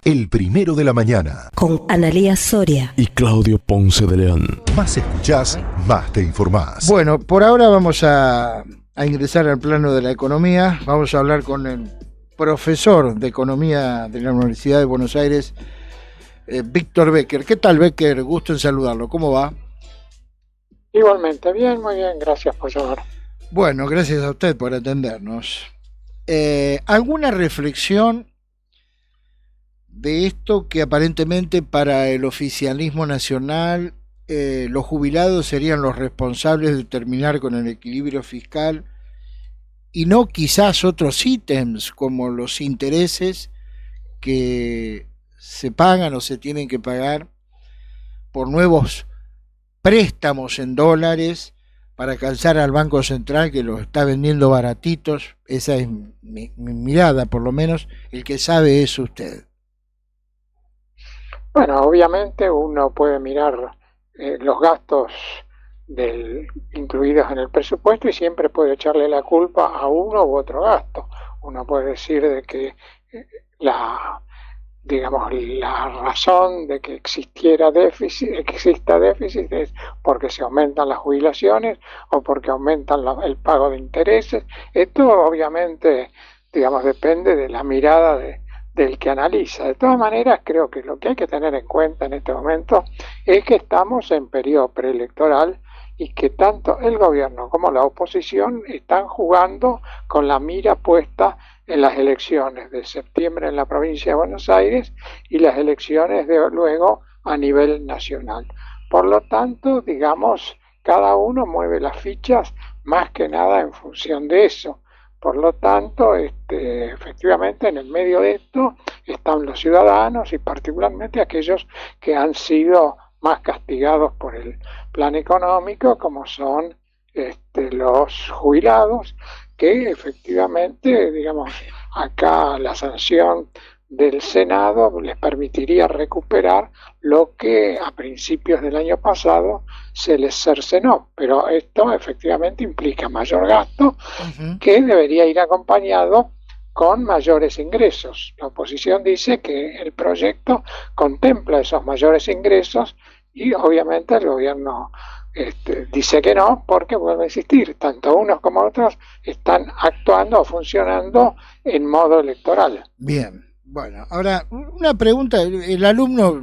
El Primero de la Mañana. Con Analía Soria y Claudio Ponce de León. Más escuchás, más te informás. Bueno, por ahora vamos a ingresar al plano de la economía. Vamos a hablar con el profesor de Economía de la Universidad de Buenos Aires, Víctor Becker. ¿Qué tal, Becker? Gusto en saludarlo. ¿Cómo va? Igualmente, bien, muy bien, gracias por llamar. Bueno, gracias a usted por atendernos. ¿Alguna reflexión de esto que aparentemente para el oficialismo nacional los jubilados serían los responsables de terminar con el equilibrio fiscal y no quizás otros ítems como los intereses que se pagan o se tienen que pagar por nuevos préstamos en dólares para alcanzar al Banco Central que los está vendiendo baratitos? Esa es mi mirada, por lo menos el que sabe es usted. Bueno, obviamente uno puede mirar los gastos incluidos en el presupuesto y siempre puede echarle la culpa a uno u otro gasto. Uno puede decir de que la razón de que exista déficit es porque se aumentan las jubilaciones o porque aumentan el pago de intereses. Esto obviamente, depende de la mirada del que analiza. De todas maneras, creo que lo que hay que tener en cuenta en este momento es que estamos en periodo preelectoral y que tanto el gobierno como la oposición están jugando con la mira puesta en las elecciones de septiembre en la provincia de Buenos Aires y las elecciones de luego a nivel nacional. Por lo tanto, cada uno mueve las fichas más que nada en función de eso. Por lo tanto, efectivamente, en el medio de esto están los ciudadanos y particularmente aquellos que han sido más castigados por el plan económico, como son los jubilados, que efectivamente, acá la sanción del Senado les permitiría recuperar lo que a principios del año pasado se les cercenó, pero esto efectivamente implica mayor gasto que debería ir acompañado con mayores ingresos. La oposición dice que el proyecto contempla esos mayores ingresos y obviamente el gobierno dice que no, porque vuelve a insistir, tanto unos como otros están actuando o funcionando en modo electoral. Bien. Bueno, ahora una pregunta, el alumno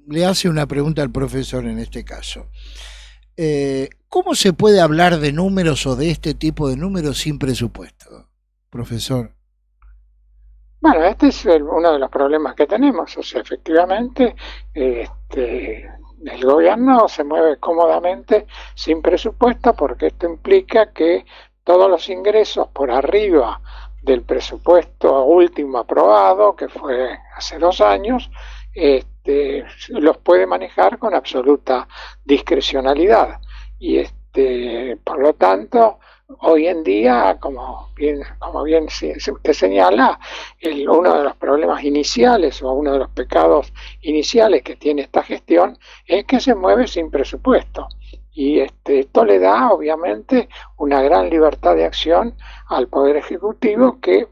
le hace una pregunta al profesor en este caso. ¿Cómo se puede hablar de números o de este tipo de números sin presupuesto, profesor? Bueno, este es uno de los problemas que tenemos. O sea, efectivamente, el gobierno se mueve cómodamente sin presupuesto porque esto implica que todos los ingresos por arriba del presupuesto último aprobado, que fue hace 2 años, los puede manejar con absoluta discrecionalidad. Y por lo tanto, hoy en día, como bien usted señala, uno de los problemas iniciales o uno de los pecados iniciales que tiene esta gestión es que se mueve sin presupuesto. Y esto le da obviamente una gran libertad de acción al Poder Ejecutivo que,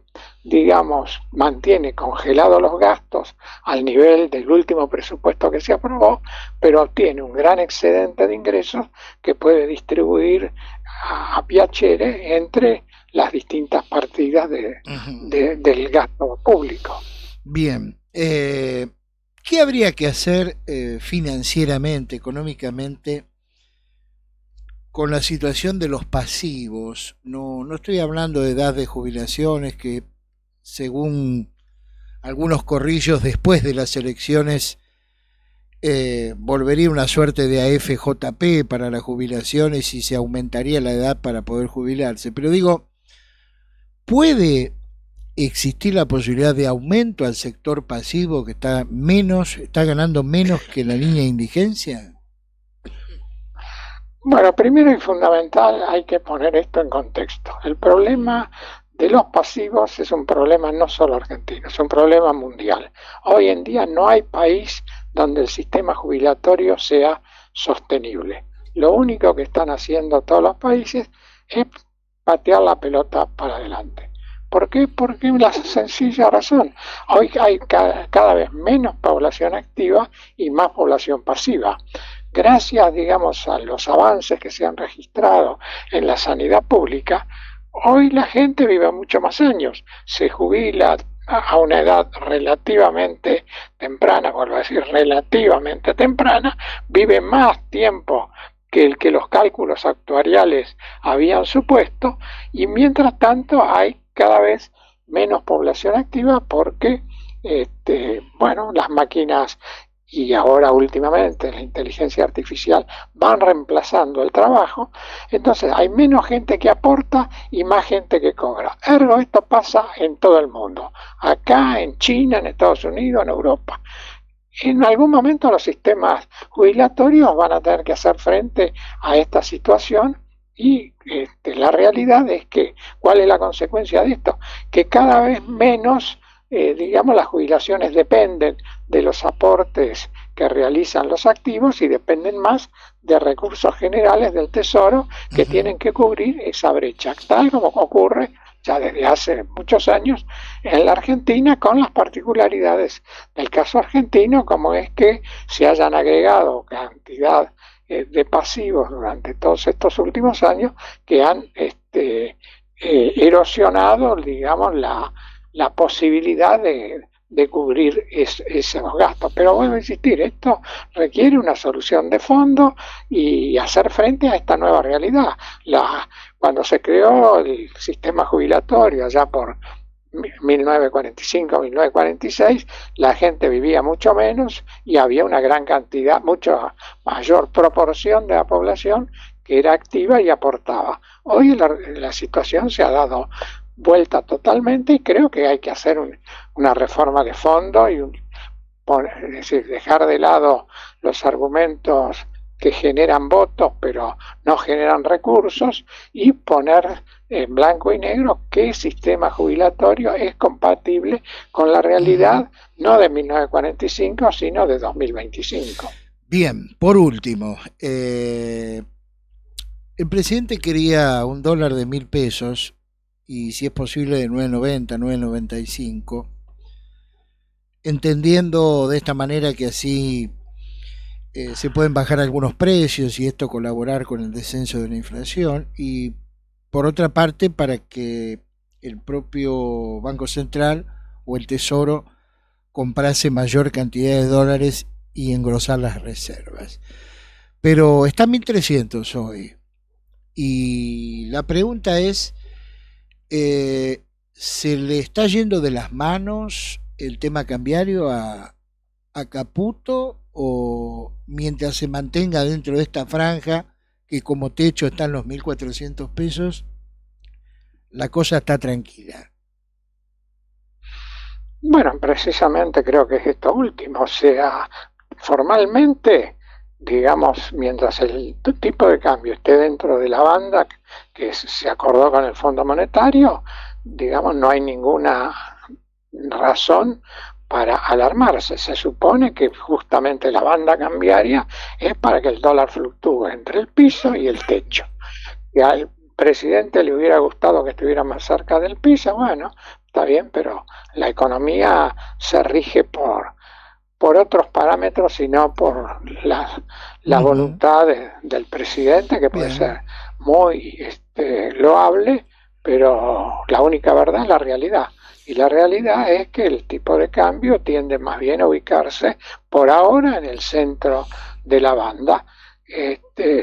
mantiene congelados los gastos al nivel del último presupuesto que se aprobó, pero obtiene un gran excedente de ingresos que puede distribuir a piacere entre las distintas partidas del gasto público. Bien, ¿qué habría que hacer financieramente, económicamente, con la situación de los pasivos? No estoy hablando de edad de jubilaciones, que según algunos corrillos después de las elecciones volvería una suerte de AFJP para las jubilaciones y se aumentaría la edad para poder jubilarse. Pero ¿puede existir la posibilidad de aumento al sector pasivo que está ganando menos que la línea de indigencia? Bueno, primero y fundamental hay que poner esto en contexto. El problema de los pasivos es un problema no solo argentino, es un problema mundial. Hoy en día no hay país donde el sistema jubilatorio sea sostenible. Lo único que están haciendo todos los países es patear la pelota para adelante. ¿Por qué? Porque la sencilla razón, hoy hay cada vez menos población activa y más población pasiva. Gracias, digamos, a los avances que se han registrado en la sanidad pública, hoy la gente vive mucho más años, se jubila a una edad relativamente temprana, vuelvo a decir relativamente temprana, vive más tiempo que el que los cálculos actuariales habían supuesto, y mientras tanto hay cada vez menos población activa porque bueno, las máquinas y ahora últimamente la inteligencia artificial van reemplazando el trabajo, entonces hay menos gente que aporta y más gente que cobra. Ergo, esto pasa en todo el mundo, acá, en China, en Estados Unidos, en Europa. En algún momento los sistemas jubilatorios van a tener que hacer frente a esta situación y la realidad es que, ¿cuál es la consecuencia de esto? Que cada vez menos, digamos, las jubilaciones dependen de los aportes que realizan los activos y dependen más de recursos generales del Tesoro que tienen que cubrir esa brecha, tal como ocurre ya desde hace muchos años en la Argentina, con las particularidades del caso argentino, como es que se hayan agregado cantidad de pasivos durante todos estos últimos años que han erosionado, digamos, la posibilidad de cubrir esos gastos. Pero vuelvo a insistir, esto requiere una solución de fondo y hacer frente a esta nueva realidad. Cuando se creó el sistema jubilatorio allá por 1945, 1946, la gente vivía mucho menos y había una gran cantidad, mucho mayor proporción de la población que era activa y aportaba. Hoy la situación se ha dado vuelta totalmente y creo que hay que hacer una reforma de fondo y es decir, dejar de lado los argumentos que generan votos pero no generan recursos y poner en blanco y negro qué sistema jubilatorio es compatible con la realidad no de 1945 sino de 2025. Bien, por último, el presidente quería un dólar de 1.000 pesos y si es posible de 9.90, 9.95, entendiendo de esta manera que así se pueden bajar algunos precios y esto colaborar con el descenso de la inflación, y por otra parte para que el propio Banco Central o el Tesoro comprase mayor cantidad de dólares y engrosar las reservas. Pero está 1.300 hoy y la pregunta es, ¿se le está yendo de las manos el tema cambiario a Caputo, o mientras se mantenga dentro de esta franja que como techo están los 1.400 pesos, la cosa está tranquila? Bueno, precisamente creo que es esto último, o sea, formalmente, digamos, mientras el tipo de cambio esté dentro de la banda que se acordó con el Fondo Monetario, digamos, no hay ninguna razón para alarmarse. Se supone que justamente la banda cambiaria es para que el dólar fluctúe entre el piso y el techo. Y al presidente le hubiera gustado que estuviera más cerca del piso, bueno, está bien, pero la economía se rige por otros parámetros y no por la voluntad del presidente, que puede ser muy loable, pero la única verdad es la realidad. Y la realidad es que el tipo de cambio tiende más bien a ubicarse por ahora en el centro de la banda.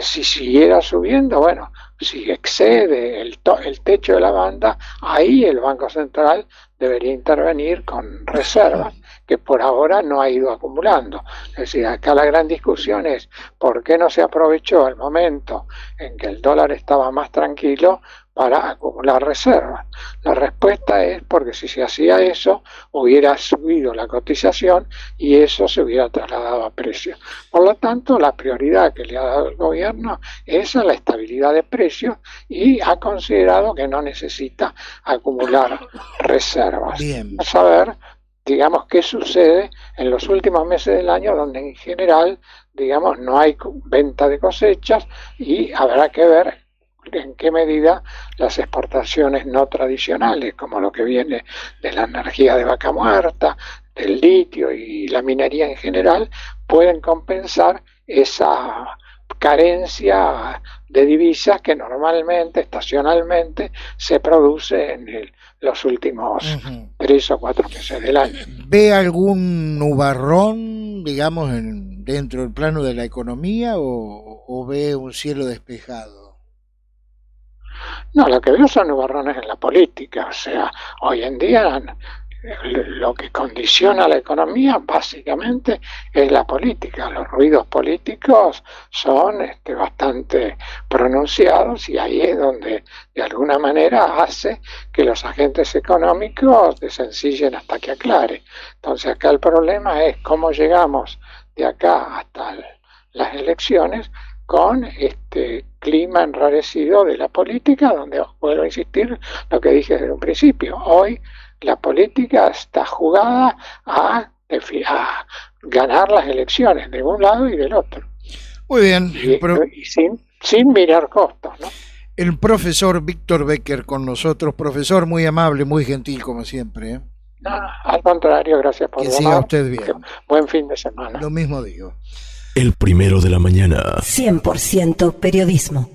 Si siguiera subiendo, bueno, si excede el techo de la banda, ahí el Banco Central debería intervenir con reservas que por ahora no ha ido acumulando. Es decir, acá la gran discusión es por qué no se aprovechó el momento en que el dólar estaba más tranquilo para acumular reservas. La respuesta es porque si se hacía eso, hubiera subido la cotización y eso se hubiera trasladado a precios. Por lo tanto, la prioridad que le ha dado el gobierno es a la estabilidad de precios y ha considerado que no necesita acumular reservas. Bien. Vamos a ver, digamos, qué sucede en los últimos meses del año, donde en general, digamos, no hay venta de cosechas y habrá que ver en qué medida las exportaciones no tradicionales, como lo que viene de la energía de vaca muerta, del litio y la minería en general, pueden compensar esa carencia de divisas que normalmente, estacionalmente, se produce en los últimos 3 o 4 meses del año. ¿Ve algún nubarrón, digamos, dentro del plano de la economía o ve un cielo despejado? No, lo que veo son nubarrones en la política. O sea, hoy en día lo que condiciona la economía básicamente es la política. Los ruidos políticos son bastante pronunciados, y ahí es donde de alguna manera hace que los agentes económicos desencillen hasta que aclare. Entonces acá el problema es cómo llegamos de acá hasta las elecciones con este clima enrarecido de la política, donde vuelvo a insistir lo que dije desde un principio. Hoy la política está jugada a ganar las elecciones de un lado y del otro. Muy bien. Y sin mirar costos, ¿no? El profesor Víctor Becker con nosotros, profesor muy amable, muy gentil como siempre, ¿eh? No, al contrario, gracias por llamar. Que siga usted bien. Buen fin de semana. Lo mismo digo. El primero de la mañana. 100% periodismo.